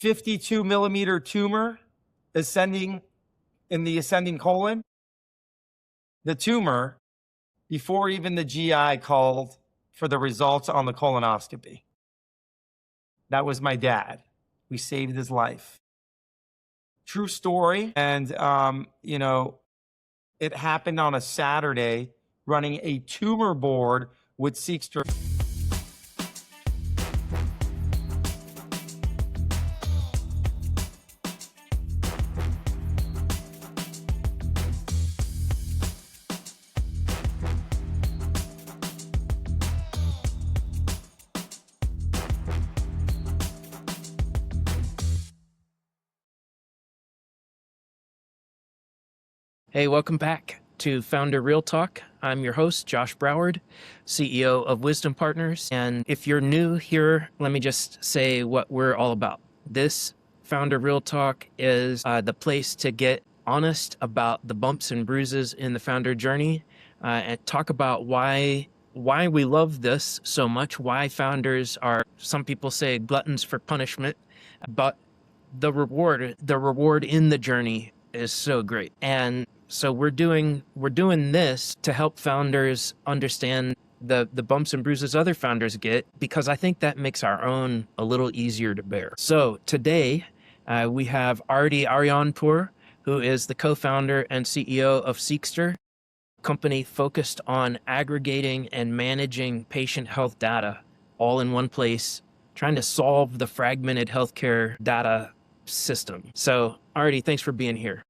52 millimeter tumor ascending in the ascending colon. The tumor, before even the GI called for the results on the colonoscopy. That was my dad. We saved his life. True story. And, it happened on a Saturday running a tumor board with Seqster. Hey, welcome back to Founder Real Talk. I'm your host, Josh Broward, CEO of Wisdom Partners. And if you're new here, let me just say what we're all about. This Founder Real Talk is the place to get honest about the bumps and bruises in the founder journey and talk about why we love this so much, why founders are, some people say, gluttons for punishment, but the reward in the journey is so great. And so we're doing this to help founders understand the bumps and bruises other founders get, because I think that makes our own a little easier to bear. So today we have Ardy Arianpour, who is the co-founder and CEO of Seqster, a company focused on aggregating and managing patient health data all in one place, trying to solve the fragmented healthcare data system. So Ardy, thanks for being here.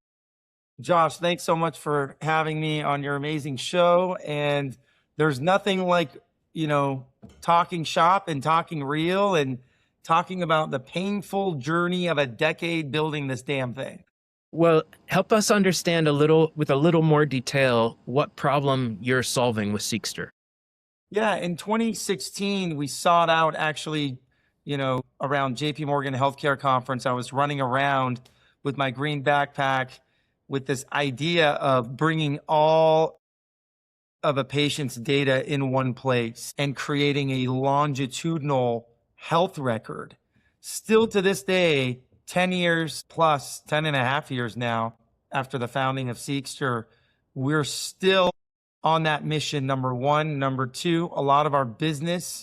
Josh, thanks so much for having me on your amazing show. And there's nothing like, talking shop and talking real and talking about the painful journey of a decade building this damn thing. Well, help us understand with a little more detail what problem you're solving with Seqster. Yeah, in 2016, we sought out actually, around JP Morgan Healthcare Conference. I was running around with my green backpack with this idea of bringing all of a patient's data in one place and creating a longitudinal health record. Still to this day, 10 years plus, 10 and a half years now after the founding of Seqster, we're still on that mission, number one. Number two, a lot of our business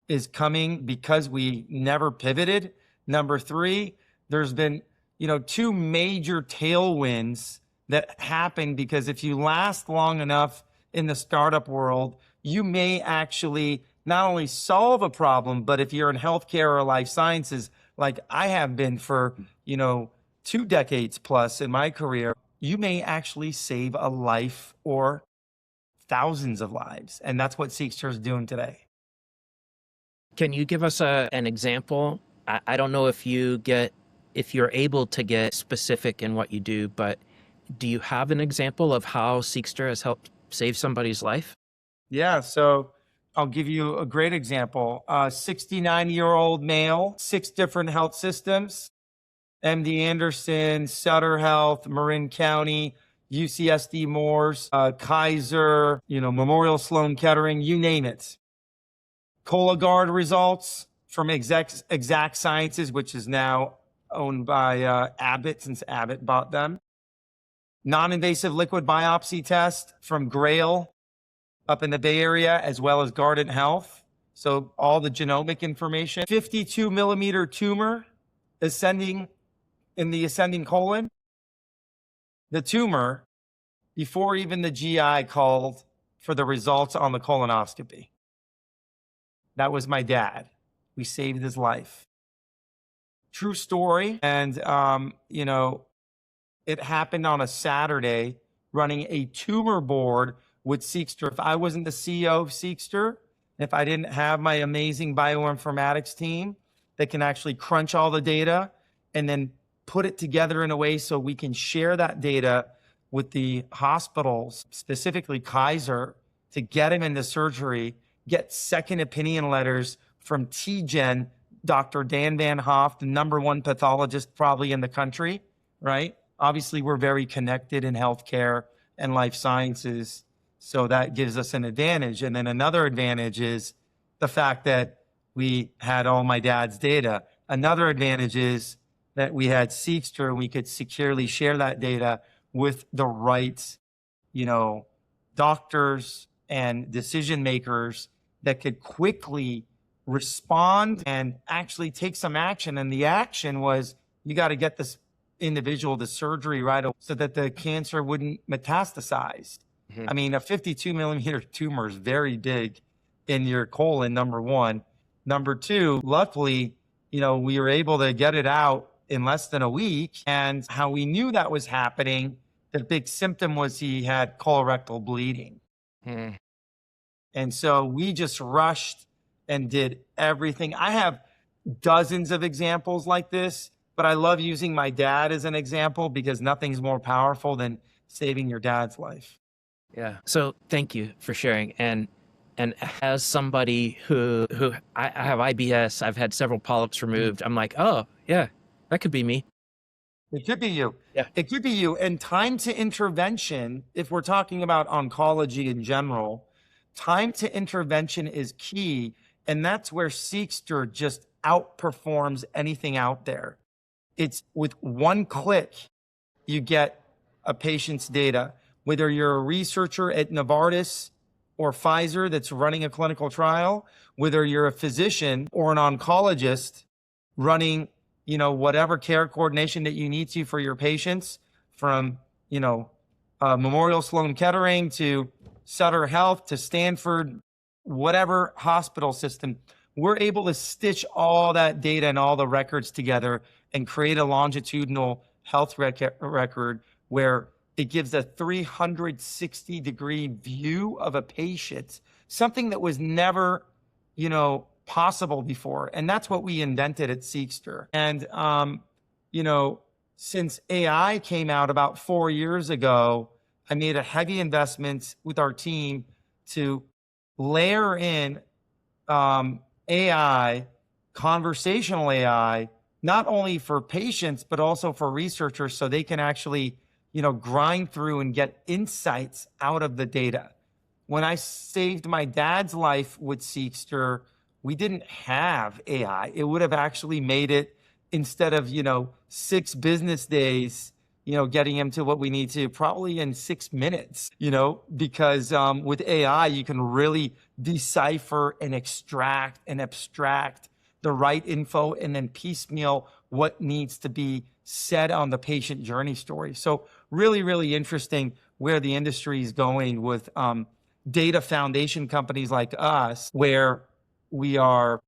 is coming because we never pivoted. Number three, there's been two major tailwinds that happen because if you last long enough in the startup world, you may actually not only solve a problem, but if you're in healthcare or life sciences, like I have been for, 2 decades plus in my career, you may actually save a life or thousands of lives. And that's what Seqster is doing today. Can you give us an example? I don't know if you're able to get specific in what you do, but do you have an example of how Seqster has helped save somebody's life? Yeah, so I'll give you a great example. 69-year-old male, 6 different health systems, MD Anderson, Sutter Health, Marin County, UCSD Moores, Kaiser, Memorial Sloan Kettering, you name it. Cologuard results from Exact Sciences, which is now owned by Abbott since Abbott bought them. Non-invasive liquid biopsy test from Grail up in the Bay Area, as well as Guardant Health. So all the genomic information. 52 millimeter tumor ascending in the ascending colon. The tumor, before even the GI called for the results on the colonoscopy. That was my dad. We saved his life. True story. And, it happened on a Saturday running a tumor board with Seqster. If I wasn't the CEO of Seqster, if I didn't have my amazing bioinformatics team that can actually crunch all the data and then put it together in a way so we can share that data with the hospitals, specifically Kaiser, to get him into surgery, get second opinion letters from TGen, Dr. Dan Van Hoff, the #1 pathologist probably in the country, right? Obviously, we're very connected in healthcare and life sciences, so that gives us an advantage. And then another advantage is the fact that we had all my dad's data. Another advantage is that we had Seqster and we could securely share that data with the right, doctors and decision makers that could quickly respond and actually take some action. And the action was, you got to get this individual to surgery right away so that the cancer wouldn't metastasize. I mean, a 52 millimeter tumor is very big in your colon, number one. Number two, luckily, we were able to get it out in less than a week. And how we knew that was happening, the big symptom was he had colorectal bleeding. And so we just rushed and did everything. I have dozens of examples like this, but I love using my dad as an example because nothing's more powerful than saving your dad's life. Yeah. So thank you for sharing. And as somebody who I have IBS, I've had several polyps removed. I'm like, oh yeah, that could be me. It could be you. Yeah. It could be you. And time to intervention, if we're talking about oncology in general, time to intervention is key. And that's where Seqster just outperforms anything out there. It's with one click, you get a patient's data. Whether you're a researcher at Novartis or Pfizer that's running a clinical trial, whether you're a physician or an oncologist running, whatever care coordination that you need to for your patients, from, Memorial Sloan Kettering to Sutter Health to Stanford, whatever hospital system, we're able to stitch all that data and all the records together and create a longitudinal health record where it gives a 360-degree view of a patient, something that was never, possible before. And that's what we invented at Seqster. And, since AI came out about 4 years ago, I made a heavy investment with our team to layer in AI, conversational AI, not only for patients, but also for researchers so they can actually, grind through and get insights out of the data. When I saved my dad's life with Seqster, we didn't have AI. It would have actually made it, instead of, 6 business days, getting him to what we need to, probably in 6 minutes, because with AI, you can really decipher and extract and abstract the right info and then piecemeal what needs to be said on the patient journey story. So really, really interesting where the industry is going with data foundation companies like us, where we are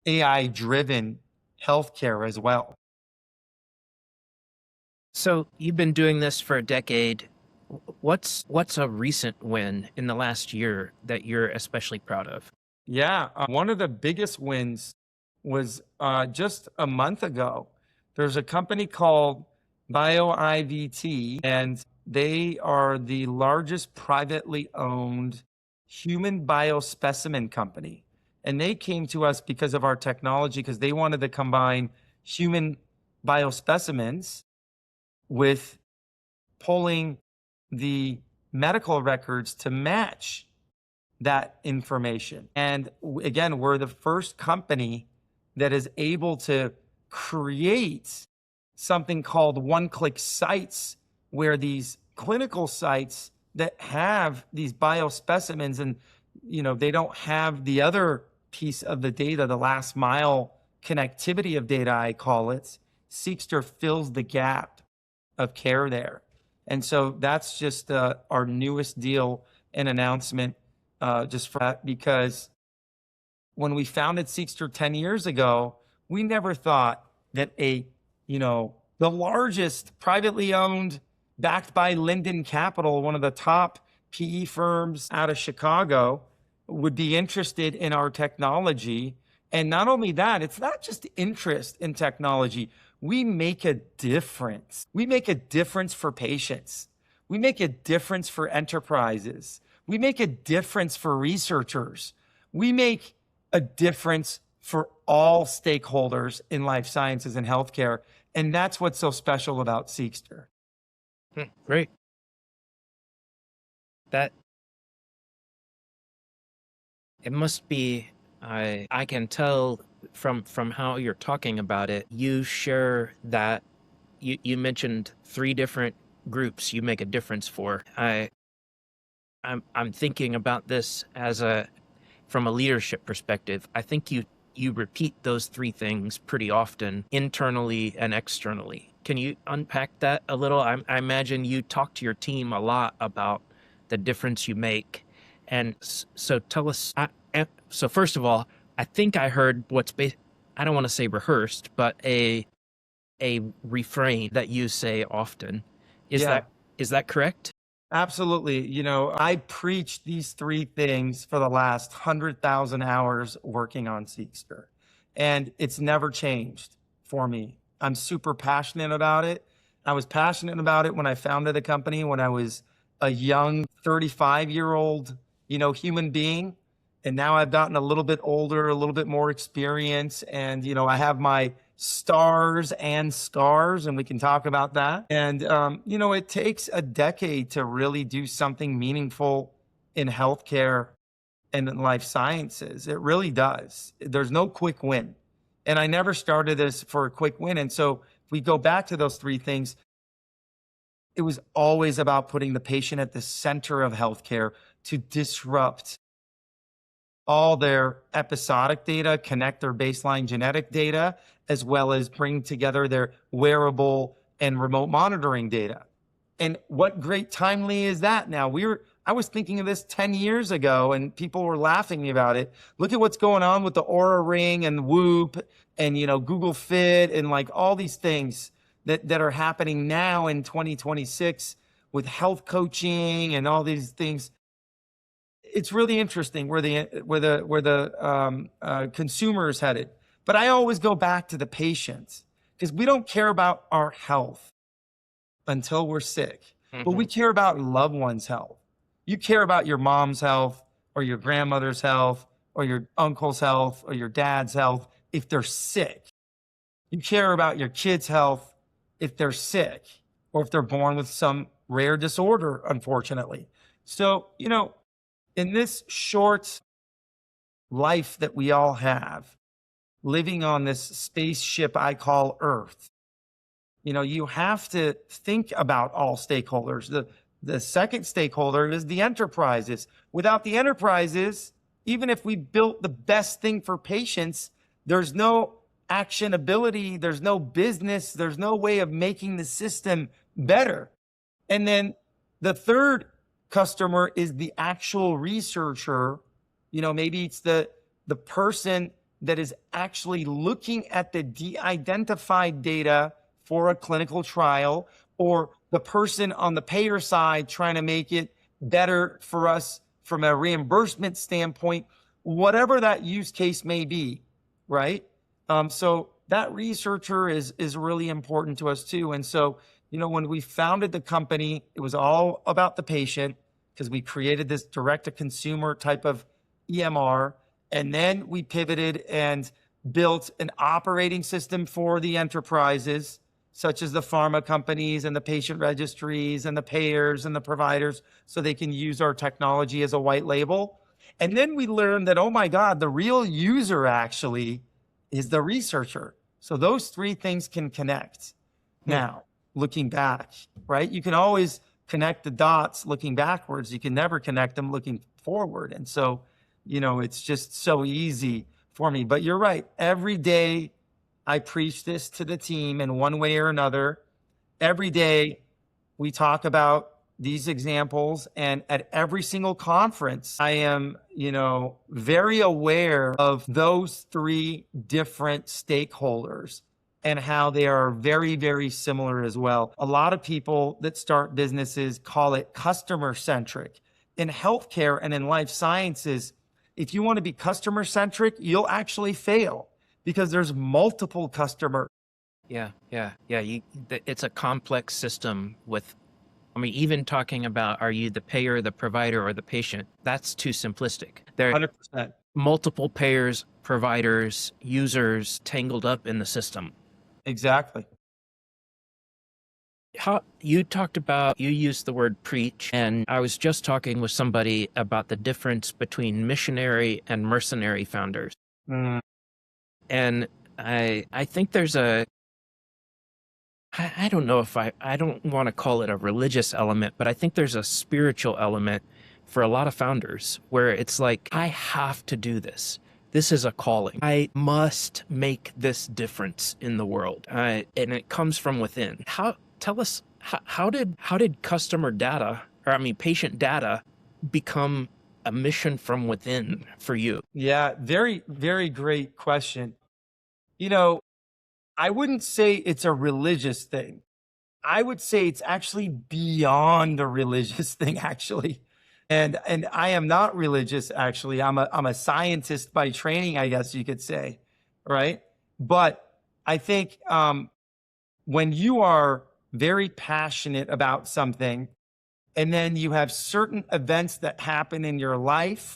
AI-driven healthcare as well. So you've been doing this for a decade. What's a recent win in the last year that you're especially proud of? Yeah, one of the biggest wins was just a month ago. There's a company called BioIVT, and they are the largest privately owned human biospecimen company. And they came to us because of our technology, because they wanted to combine human biospecimens with pulling the medical records to match that information. And again, we're the first company that is able to create something called one-click sites, where these clinical sites that have these biospecimens and, they don't have the other piece of the data, the last mile connectivity of data, I call it. Seqster fills the gap of care there. And so that's just our newest deal and announcement, just for that, because when we founded Seqster 10 years ago, we never thought that the largest privately owned, backed by Linden Capital, one of the top PE firms out of Chicago, would be interested in our technology. And not only that, it's not just interest in technology. We make a difference. We make a difference for patients. We make a difference for enterprises. We make a difference for researchers. We make a difference for all stakeholders in life sciences and healthcare. And that's what's so special about Seqster. Great. It must be, I can tell from how you're talking about it, you share that you mentioned three different groups you make a difference for. I'm thinking about this from a leadership perspective. I think you repeat those three things pretty often, internally and externally. Can you unpack that a little? I imagine you talk to your team a lot about the difference you make. And so tell us, so first of all, I think I heard I don't want to say rehearsed, but a refrain that you say often. Yeah. Is that correct? Absolutely. I preach these three things for the last 100,000 hours working on Seqster, and it's never changed for me. I'm super passionate about it. I was passionate about it when I founded the company, when I was a young 35-year-old, human being. And now I've gotten a little bit older, a little bit more experience. And, I have my stars and scars, and we can talk about that. And, it takes a decade to really do something meaningful in healthcare and in life sciences. It really does. There's no quick win. And I never started this for a quick win. And so if we go back to those three things, it was always about putting the patient at the center of healthcare to disrupt all their episodic data, connect their baseline genetic data, as well as bring together their wearable and remote monitoring data. And what great timely is that now? I was thinking of this 10 years ago and people were laughing about it. Look at what's going on with the Aura Ring and Whoop and, Google Fit and like all these things that are happening now in 2026 with health coaching and all these things. It's really interesting where the consumer is headed. But I always go back to the patients because we don't care about our health until we're sick, but we care about loved ones' health. You care about your mom's health or your grandmother's health or your uncle's health or your dad's health if they're sick. You care about your kids' health if they're sick or if they're born with some rare disorder, unfortunately. So, in this short life that we all have, living on this spaceship I call Earth, you have to think about all stakeholders. The second stakeholder is the enterprises. Without the enterprises, even if we built the best thing for patients, there's no actionability, there's no business, there's no way of making the system better. And then the third customer is the actual researcher. Maybe it's the person that is actually looking at the de-identified data for a clinical trial, or the person on the payer side trying to make it better for us from a reimbursement standpoint, whatever that use case may be, right? So that researcher is really important to us too. And so, when we founded the company, it was all about the patient because we created this direct-to-consumer type of EMR. And then we pivoted and built an operating system for the enterprises, such as the pharma companies and the patient registries and the payers and the providers, so they can use our technology as a white label. And then we learned that, oh my God, the real user actually is the researcher. So those three things can connect. Now, looking back, right? You can always connect the dots looking backwards. You can never connect them looking forward. And so, it's just so easy for me. But you're right. Every day I preach this to the team in one way or another. Every day we talk about these examples, and at every single conference, I am, very aware of those three different stakeholders and how they are very, very similar as well. A lot of people that start businesses call it customer centric. In healthcare and in life sciences, if you want to be customer centric, you'll actually fail because there's multiple customers. Yeah. It's a complex system with, even talking about, are you the payer, the provider, or the patient? That's too simplistic. There are 100%. multiple payers, providers, users tangled up in the system. Exactly. You used the word preach, and I was just talking with somebody about the difference between missionary and mercenary founders. And I think there's I don't know if I don't want to call it a religious element, but I think there's a spiritual element for a lot of founders where it's like, I have to do this. This is a calling. I must make this difference in the world. And it comes from within. Tell us, how did customer data, or I mean, patient data become a mission from within for you? Yeah, very, very great question. You know, I wouldn't say it's a religious thing. I would say it's actually beyond a religious thing, actually. And I am not religious, actually. I'm a scientist by training, I guess you could say, right? But I think when you are very passionate about something, and then you have certain events that happen in your life,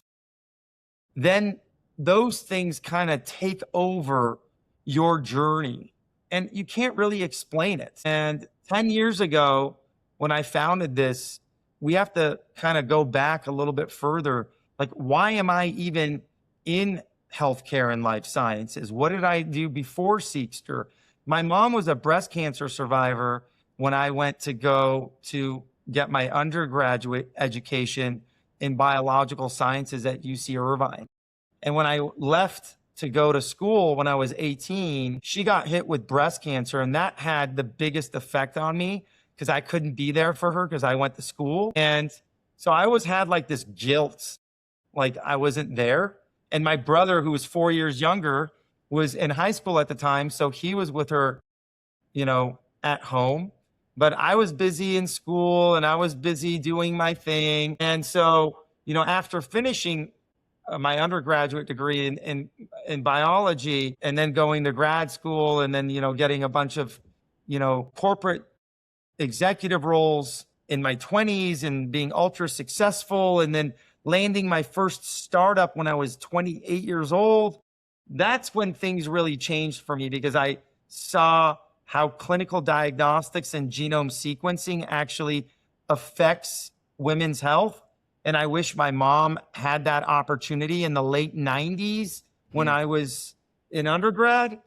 then those things kind of take over your journey and you can't really explain it. And 10 years ago, when I founded this, we have to kind of go back a little bit further. Like, why am I even in healthcare and life sciences? What did I do before Seqster? My mom was a breast cancer survivor when I went to go to get my undergraduate education in biological sciences at UC Irvine. And when I left to go to school when I was 18, she got hit with breast cancer. And that had the biggest effect on me because I couldn't be there for her because I went to school. And so I always had like this guilt, like I wasn't there. And my brother, who was 4 years younger, was in high school at the time. So he was with her, at home. But I was busy in school and I was busy doing my thing. And so, after finishing my undergraduate degree in biology and then going to grad school and then, getting a bunch of, corporate executive roles in my 20s and being ultra successful and then landing my first startup when I was 28 years old. That's when things really changed for me because I saw how clinical diagnostics and genome sequencing actually affects women's health. And I wish my mom had that opportunity in the late 90s when I was in undergrad.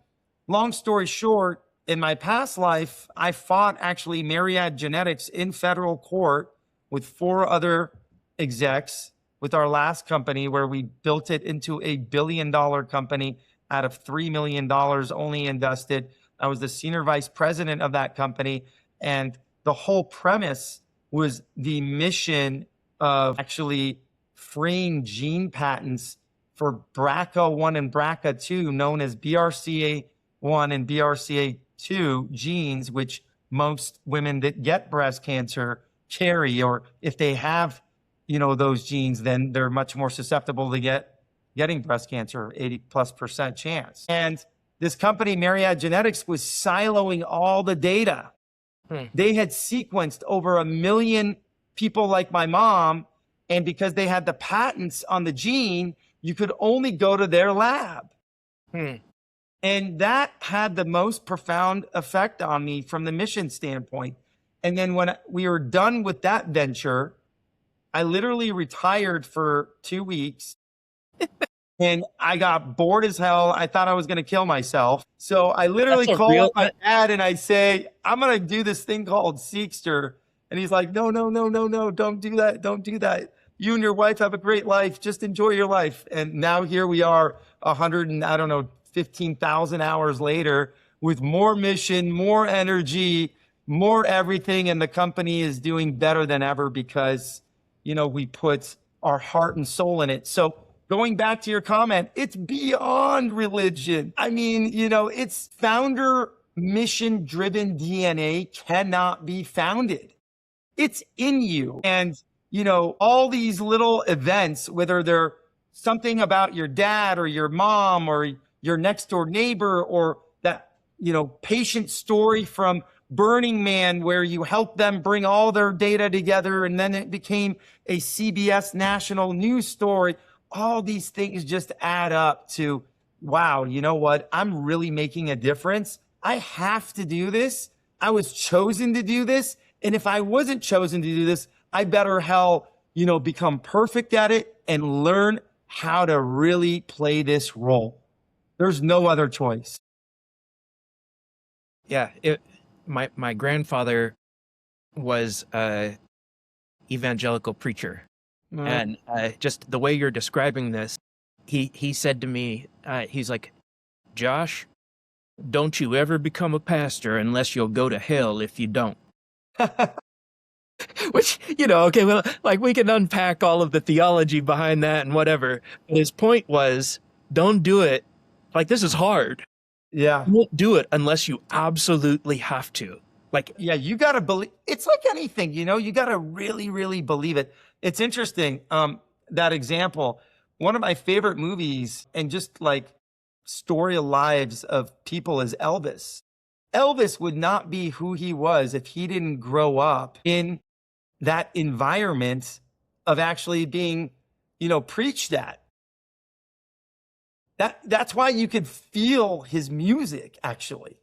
Long story short, in my past life, I fought actually Myriad Genetics in federal court with 4 other execs with our last company where we built it into a $1 billion company out of $3 million only invested. I was the senior vice president of that company. And the whole premise was the mission of actually freeing gene patents for BRCA1 and BRCA2, known as BRCA1 and BRCA2 genes, which most women that get breast cancer carry, or if they have, those genes, then they're much more susceptible to getting breast cancer, 80+% chance. And this company, Myriad Genetics, was siloing all the data. They had sequenced over 1 million people like my mom. And because they had the patents on the gene, you could only go to their lab. And that had the most profound effect on me from the mission standpoint. And then when we were done with that venture, I literally retired for 2 weeks. And I got bored as hell. I thought I was going to kill myself. So I literally called up my dad and I say, I'm going to do this thing called Seqster. And he's like, no, don't do that. Don't do that. You and your wife have a great life. Just enjoy your life. And now here we are 15,000 hours later with more mission, more energy, more everything. And the company is doing better than ever because, we put our heart and soul in it. So going back to your comment, it's beyond religion. I mean, it's founder mission driven DNA cannot be founded. It's in you. And, all these little events, whether they're something about your dad or your mom or your next door neighbor or that, patient story from Burning Man where you helped them bring all their data together and then it became a CBS national news story. All these things just add up to, wow, you know what? I'm really making a difference. I have to do this. I was chosen to do this. And if I wasn't chosen to do this, I better become perfect at it and learn how to really play this role. There's no other choice. Yeah, my grandfather was a evangelical preacher, and just the way you're describing this, he said to me, he's like, Josh, don't you ever become a pastor unless you'll go to hell if you don't. Which, okay, well, like we can unpack all of the theology behind that and whatever. But his point was, don't do it. Like, this is hard. Yeah. You won't do it unless you absolutely have to. Like, Yeah, you got to believe. It's like anything, you got to really, really believe it. It's interesting. That example, one of my favorite movies and just like story lives of people is Elvis. Elvis would not be who he was if he didn't grow up in that environment of actually being, preached at. That's why you could feel his music, actually.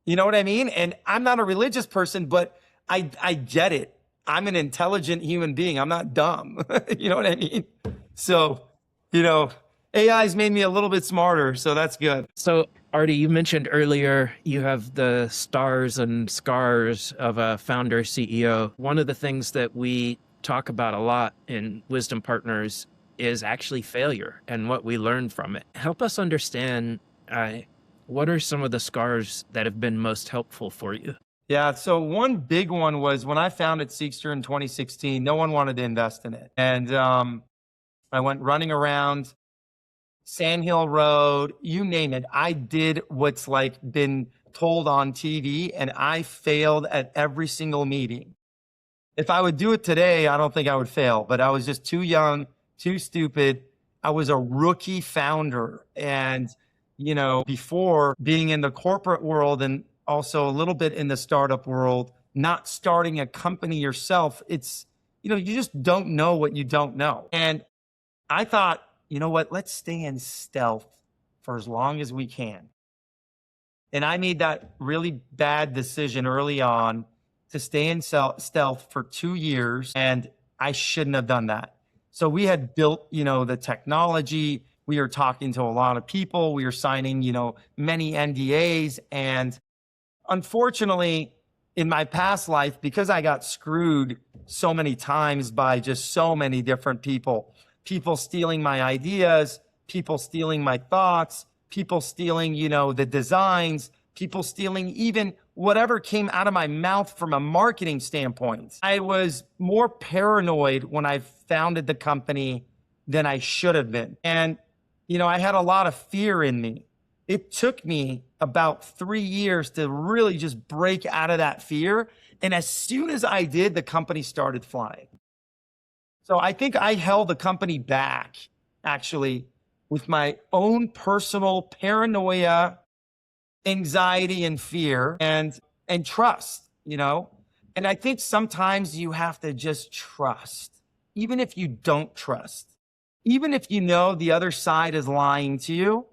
You know what I mean? And I'm not a religious person, but I get it. I'm an intelligent human being. I'm not dumb. You know what I mean? So, AI's made me a little bit smarter, so that's good. So, Ardy, you mentioned earlier you have the stars and scars of a founder CEO. One of the things that we talk about a lot in Wisdom Partners is actually failure and what we learn from it. Help us understand what are some of the scars that have been most helpful for you? Yeah, so one big one was when I founded Seqster in 2016, no one wanted to invest in it. And I went running around Sand Hill Road, you name it. I did what's like been told on TV, and I failed at every single meeting. If I would do it today, I don't think I would fail, but I was just too young, too stupid. I was a rookie founder. And, before being in the corporate world and also a little bit in the startup world, not starting a company yourself, it's, you just don't know what you don't know. And I thought, you know what, let's stay in stealth for as long as we can. And I made that really bad decision early on to stay in stealth for 2 years, and I shouldn't have done that. So we had built, the technology. We were talking to a lot of people. We were signing, many NDAs. And unfortunately, in my past life, because I got screwed so many times by just so many different people stealing my ideas, people stealing my thoughts, people stealing, the designs, people stealing even whatever came out of my mouth from a marketing standpoint. I was more paranoid when I founded the company than I should have been. And, I had a lot of fear in me. It took me about 3 years to really just break out of that fear. And as soon as I did, the company started flying. So I think I held the company back, actually, with my own personal paranoia, anxiety, and fear, and trust, And I think sometimes you have to just trust, even if you don't trust. Even if you know the other side is lying to you,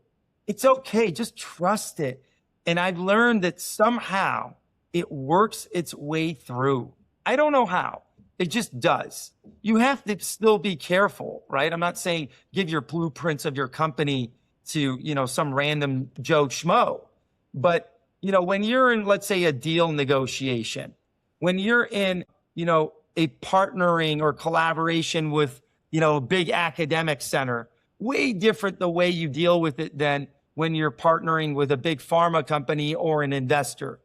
it's okay. Just trust it. And I've learned that somehow it works its way through. I don't know how. It just does. You have to still be careful, right? I'm not saying give your blueprints of your company to, some random Joe Schmo. But, when you're in, let's say, a deal negotiation, when you're in, a partnering or collaboration with, a big academic center, way different the way you deal with it than when you're partnering with a big pharma company or an investor.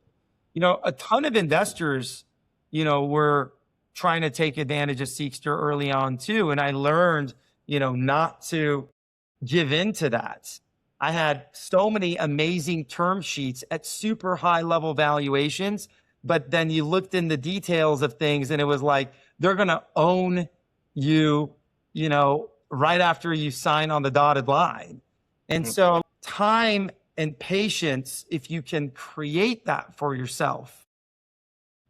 A ton of investors, were trying to take advantage of Seqster early on too. And I learned, not to give in to that. I had so many amazing term sheets at super high level valuations, but then you looked in the details of things and it was like, they're going to own you, right after you sign on the dotted line. And so time and patience, if you can create that for yourself,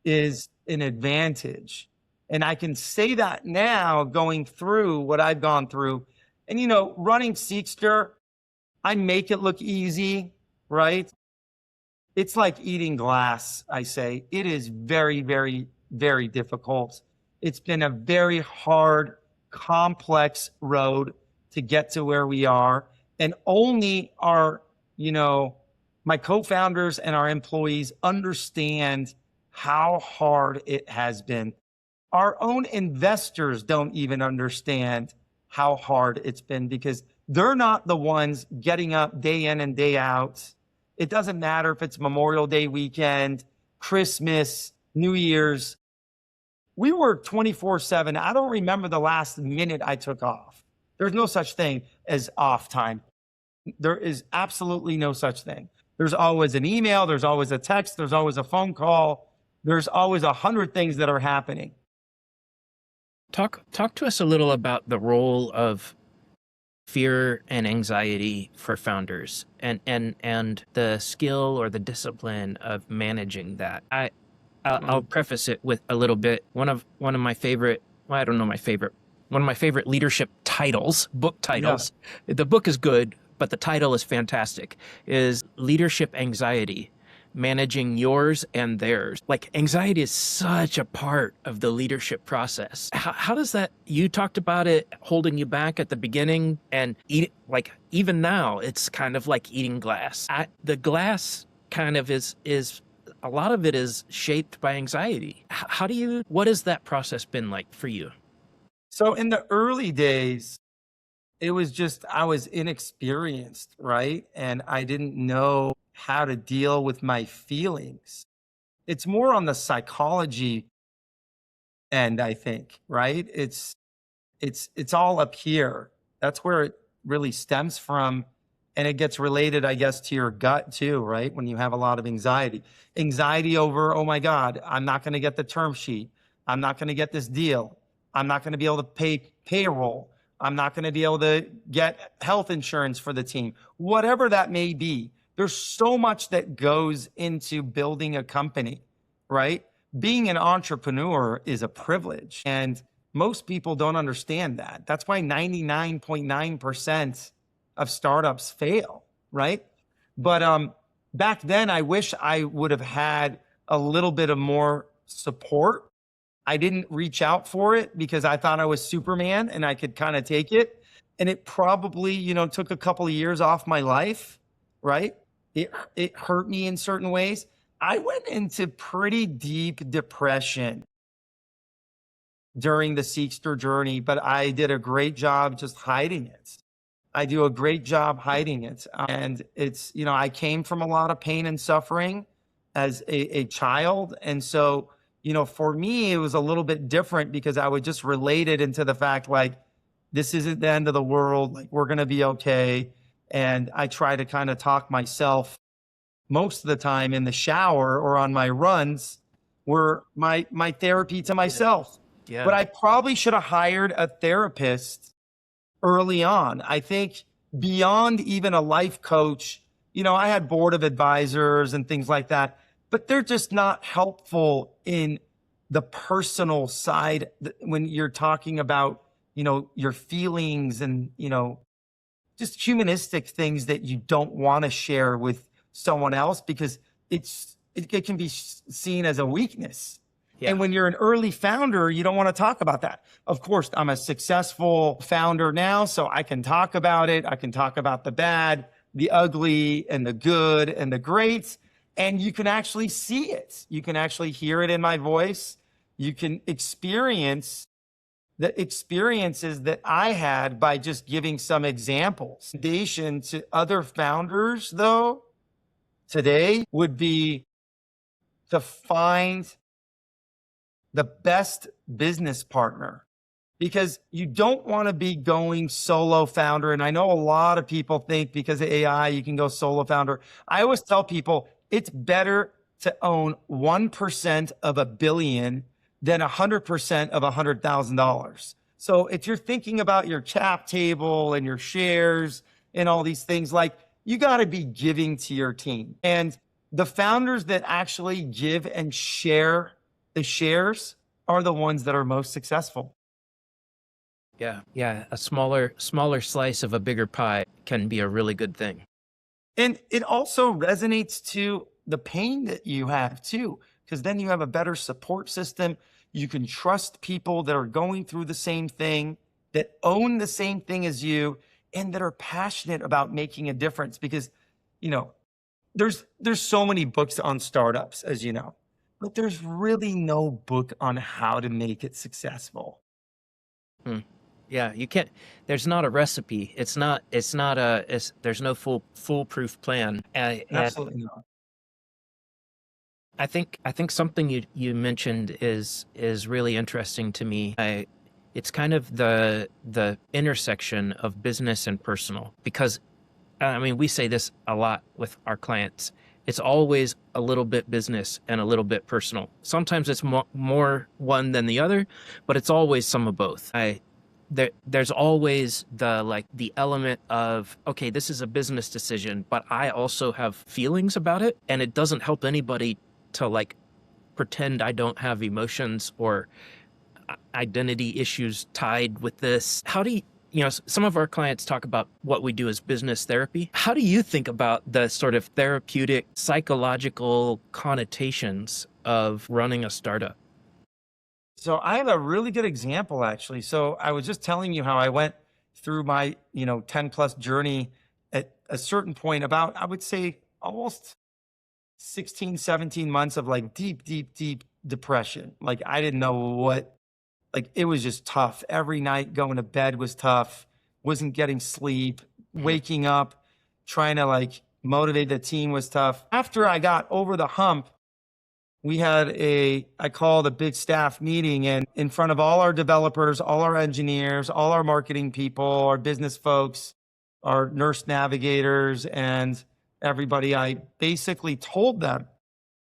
is an advantage. And I can say that now going through what I've gone through. And, running Seqster, I make it look easy, right? It's like eating glass, I say. It is very, very, very difficult. It's been a very hard, complex road to get to where we are. And only our, my co-founders and our employees understand how hard it has been. Our own investors don't even understand how hard it's been because they're not the ones getting up day in and day out. It doesn't matter if it's Memorial Day weekend, Christmas, New Year's. We work 24/7. I don't remember the last minute I took off. There's no such thing as off time. There is absolutely no such thing. There's always an email. There's always a text. There's always a phone call. There's always 100 things that are happening. Talk to us a little about the role of fear and anxiety for founders and the skill or the discipline of managing that. I'll preface it with a little bit. One of my favorite, well, I don't know my favorite, one of my favorite leadership titles, book titles. Yeah. The book is good, but the title is fantastic, is Leadership Anxiety, Managing Yours and Theirs. Like, anxiety is such a part of the leadership process. How does that, you talked about it holding you back at the beginning, and even now, it's kind of like eating glass. The glass kind of is a lot of it is shaped by anxiety. What has that process been like for you? So in the early days, it was just, I was inexperienced, right? And I didn't know how to deal with my feelings. It's more on the psychology end, I think, right? It's all up here. That's where it really stems from. And it gets related, I guess, to your gut too, right? When you have a lot of anxiety over, oh my God, I'm not going to get the term sheet. I'm not going to get this deal. I'm not going to be able to pay payroll. I'm not going to be able to get health insurance for the team. Whatever that may be, there's so much that goes into building a company, right? Being an entrepreneur is a privilege, and most people don't understand that. That's why 99.9% of startups fail, right? But back then, I wish I would have had a little bit of more support. I didn't reach out for it because I thought I was Superman and I could kind of take it. And it probably, took a couple of years off my life, right? It hurt me in certain ways. I went into pretty deep depression during the Seqster journey, but I did a great job just hiding it. I do a great job hiding it. And it's, I came from a lot of pain and suffering as a child. And so, for me, it was a little bit different because I would just relate it into the fact, like, this isn't the end of the world. Like, we're going to be okay. And I try to kind of talk myself most of the time in the shower or on my runs were my therapy to myself. Yeah. But I probably should have hired a therapist early on. I think beyond even a life coach, I had board of advisors and things like that, but they're just not helpful in the personal side when you're talking about, your feelings and, just humanistic things that you don't want to share with someone else because it can be seen as a weakness. Yeah. And when you're an early founder, you don't want to talk about that. Of course, I'm a successful founder now, so I can talk about it. I can talk about the bad, the ugly, and the good, and the great. And you can actually see it. You can actually hear it in my voice. You can experience the experiences that I had by just giving some examples. Foundation to other founders, though, today would be to find the best business partner, because you don't want to be going solo founder. And I know a lot of people think because of AI, you can go solo founder. I always tell people it's better to own 1% of $1 billion than 100% of $100,000. So if you're thinking about your cap table and your shares and all these things, like, you got to be giving to your team. And the founders that actually give and share the shares are the ones that are most successful. Yeah. A smaller slice of a bigger pie can be a really good thing. And it also resonates to the pain that you have too, because then you have a better support system. You can trust people that are going through the same thing, that own the same thing as you. and that are passionate about making a difference. Because, there's so many books on startups, as you know, but there's really no book on how to make it successful. Yeah, you can't. There's not a recipe. It's not. There's no foolproof plan. And Absolutely not. I think something you mentioned is really interesting to me. It's kind of the intersection of business and personal, because I mean, we say this a lot with our clients. It's always a little bit business and a little bit personal. Sometimes it's more one than the other, but it's always some of both. There's always the element of, okay, this is a business decision, but I also have feelings about it, and it doesn't help anybody to pretend I don't have emotions or identity issues tied with this. How do you, some of our clients talk about what we do as business therapy. How do you think about the sort of therapeutic, psychological connotations of running a startup? So I have a really good example, actually. So I was just telling you how I went through my, 10 plus journey at a certain point, about, I would say, almost 16, 17 months of deep, deep, deep depression. I didn't know what, it was just tough. Every night going to bed was tough, wasn't getting sleep, waking up, trying to motivate the team was tough. After I got over the hump, we had I called a big staff meeting, and in front of all our developers, all our engineers, all our marketing people, our business folks, our nurse navigators, and everybody, I basically told them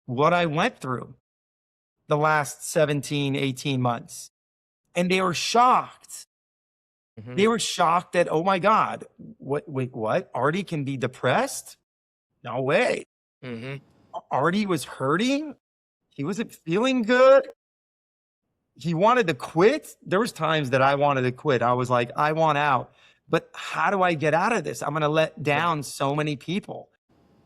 what I went through the last 17, 18 months. And they were shocked. They were shocked that, oh my God, wait, what? Ardy can be depressed? No way. Ardy was hurting. He wasn't feeling good. He wanted to quit. There was times that I wanted to quit. I was like, I want out. But how do I get out of this? I'm going to let down so many people.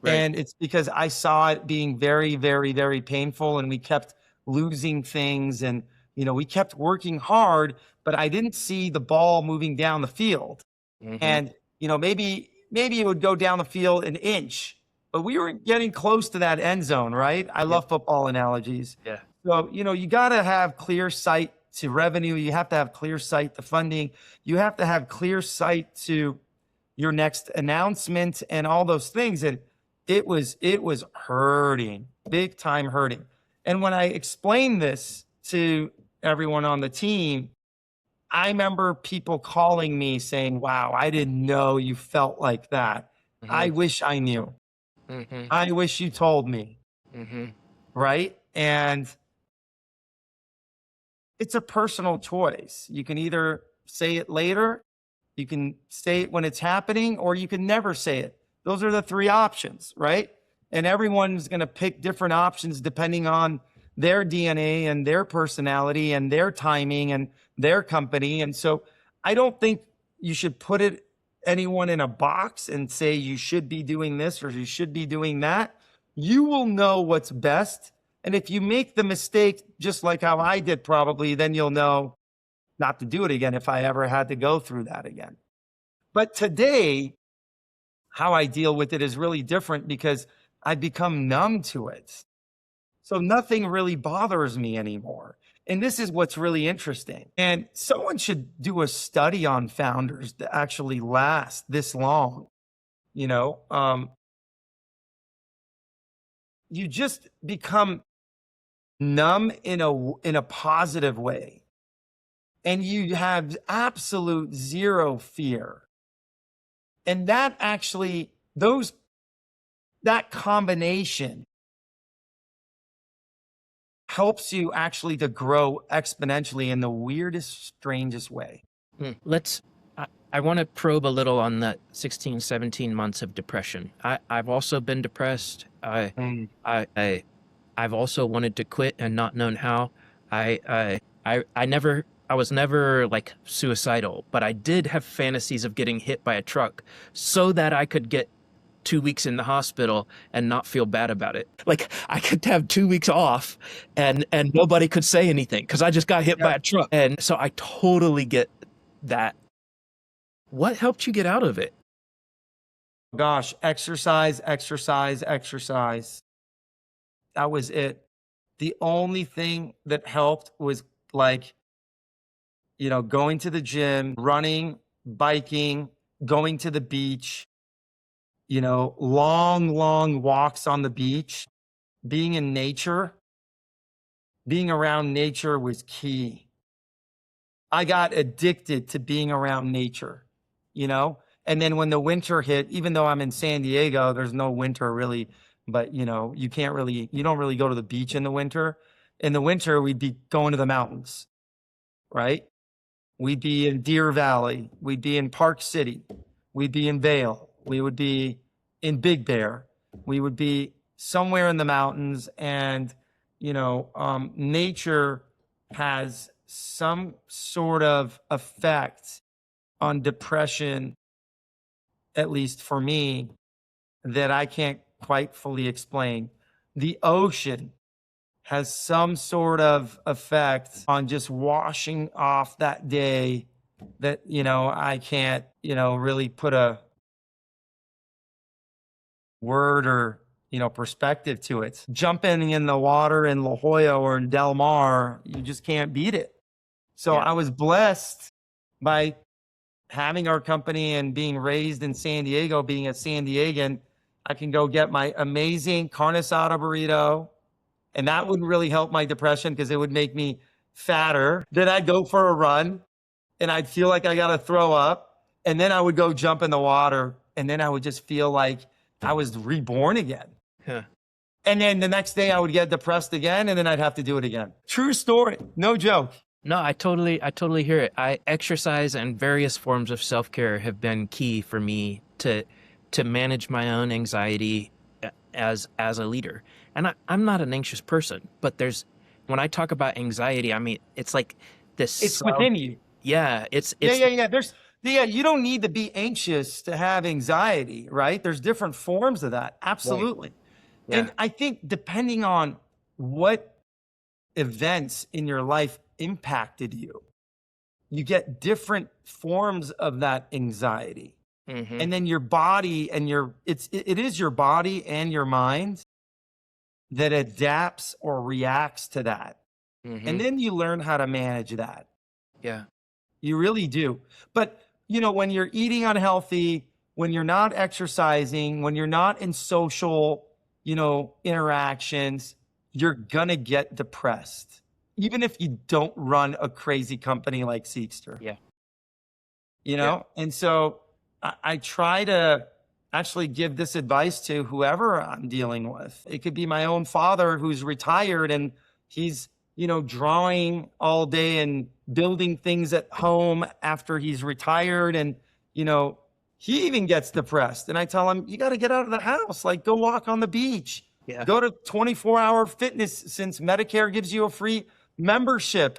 Right. And it's because I saw it being very, very, very painful, and we kept losing things, and we kept working hard, but I didn't see the ball moving down the field. And maybe it would go down the field an inch, but we were getting close to that end zone, right? I love football analogies. Yeah. So, you got to have clear sight to revenue. You have to have clear sight to funding. You have to have clear sight to your next announcement and all those things. And it was hurting, big time hurting. And when I explained this to everyone on the team, I remember people calling me saying, wow, I didn't know you felt like that. I wish I knew. I wish you told me. Right? And it's a personal choice. You can either say it later, you can say it when it's happening, or you can never say it. Those are the three options, right? And everyone's going to pick different options depending on their DNA and their personality and their timing and their company. And so I don't think you should put anyone in a box and say you should be doing this or you should be doing that. You will know what's best. And if you make the mistake, just like how I did probably, then you'll know not to do it again if I ever had to go through that again. But today, how I deal with it is really different because I've become numb to it. So nothing really bothers me anymore. And this is what's really interesting. And someone should do a study on founders that actually last this long. You just become numb in a positive way. And you have absolute zero fear. And that actually, that combination helps you actually to grow exponentially in the weirdest, strangest way. I want to probe a little on that 16, 17 months of depression. I've also been depressed. I've also wanted to quit and not known how. I was never like suicidal, but I did have fantasies of getting hit by a truck so that I could get 2 weeks in the hospital and not feel bad about it. Like I could have 2 weeks off and nobody could say anything because I just got hit by a truck. And so I totally get that. What helped you get out of it? Gosh, exercise, exercise, exercise. That was it. The only thing that helped was like, going to the gym, running, biking, going to the beach, long, long walks on the beach, being in nature, being around nature was key. I got addicted to being around nature, and then when the winter hit, even though I'm in San Diego, there's no winter really, but you don't really go to the beach in the winter. In the winter, we'd be going to the mountains, right? We'd be in Deer Valley. We'd be in Park City. We'd be in Vail. We would be in Big Bear. We would be somewhere in the mountains. And, nature has some sort of effect on depression, at least for me, that I can't quite fully explain. The ocean has some sort of effect on just washing off that day that, I can't, really put a word or, perspective to it. Jumping in the water in La Jolla or in Del Mar, you just can't beat it. So Yeah. I was blessed by having our company and being raised in San Diego, being a San Diegan. I can go get my amazing carne asada burrito, and that wouldn't really help my depression because it would make me fatter. Then I'd go for a run and I'd feel like I got to throw up. And then I would go jump in the water. And then I would just feel like I was reborn again. Huh. And then the next day I would get depressed again. And then I'd have to do it again. True story. No joke. No, I totally hear it. Exercise and various forms of self-care have been key for me to manage my own anxiety as a leader. And I'm not an anxious person, but when I talk about anxiety, I mean, it's like this. It's within you. Yeah. Yeah. You don't need to be anxious to have anxiety, right? There's different forms of that. Absolutely. Right. Yeah. And I think depending on what events in your life impacted you, you get different forms of that anxiety. Mm-hmm. And then your body and it is your body and your mind that adapts or reacts to that. Mm-hmm. And then you learn how to manage that. Yeah. You really do. But, when you're eating unhealthy, when you're not exercising, when you're not in social, interactions, you're going to get depressed, even if you don't run a crazy company like Seqster. Yeah. And so I try to actually give this advice to whoever I'm dealing with. It could be my own father who's retired and he's, drawing all day and building things at home after he's retired. And, he even gets depressed. And I tell him, you got to get out of the house, like go walk on the beach, go to 24-hour fitness since Medicare gives you a free membership,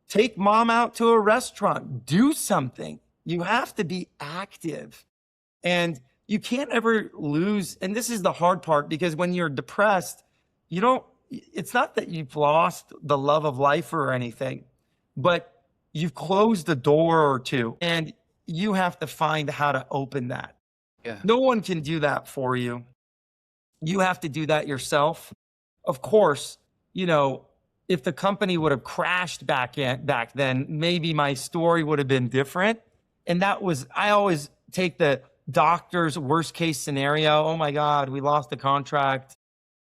take mom out to a restaurant, do something. You have to be active. And you can't ever lose. And this is the hard part, because when you're depressed, it's not that you've lost the love of life or anything, but you've closed a door or two and you have to find how to open that. Yeah. No one can do that for you. You have to do that yourself. Of course, if the company would have crashed back then, maybe my story would have been different. And I always take the doctor's worst case scenario. Oh my God, we lost the contract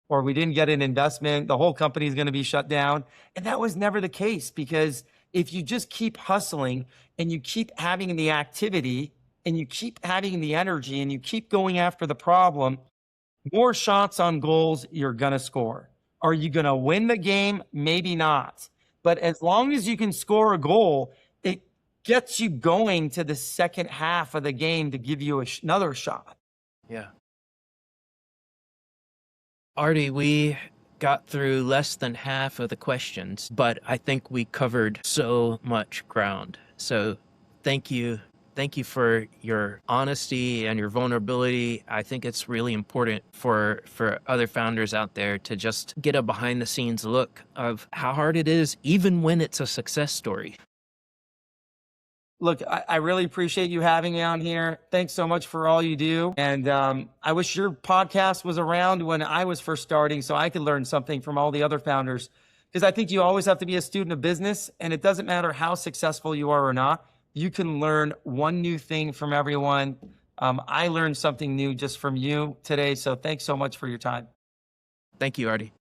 or we didn't get an investment. The whole company is going to be shut down. And that was never the case, because if you just keep hustling and you keep having the activity and you keep having the energy and you keep going after the problem, more shots on goals you're going to score. Are you going to win the game? Maybe not. But as long as you can score a goal, it gets you going to the second half of the game to give you another shot. Yeah. Ardy, we got through less than half of the questions, but I think we covered so much ground. So thank you. Thank you for your honesty and your vulnerability. I think it's really important for other founders out there to just get a behind the scenes look of how hard it is, even when it's a success story. Look, I really appreciate you having me on here. Thanks so much for all you do. And I wish your podcast was around when I was first starting so I could learn something from all the other founders. Because I think you always have to be a student of business, and it doesn't matter how successful you are or not. You can learn one new thing from everyone. I learned something new just from you today. So thanks so much for your time. Thank you, Ardy.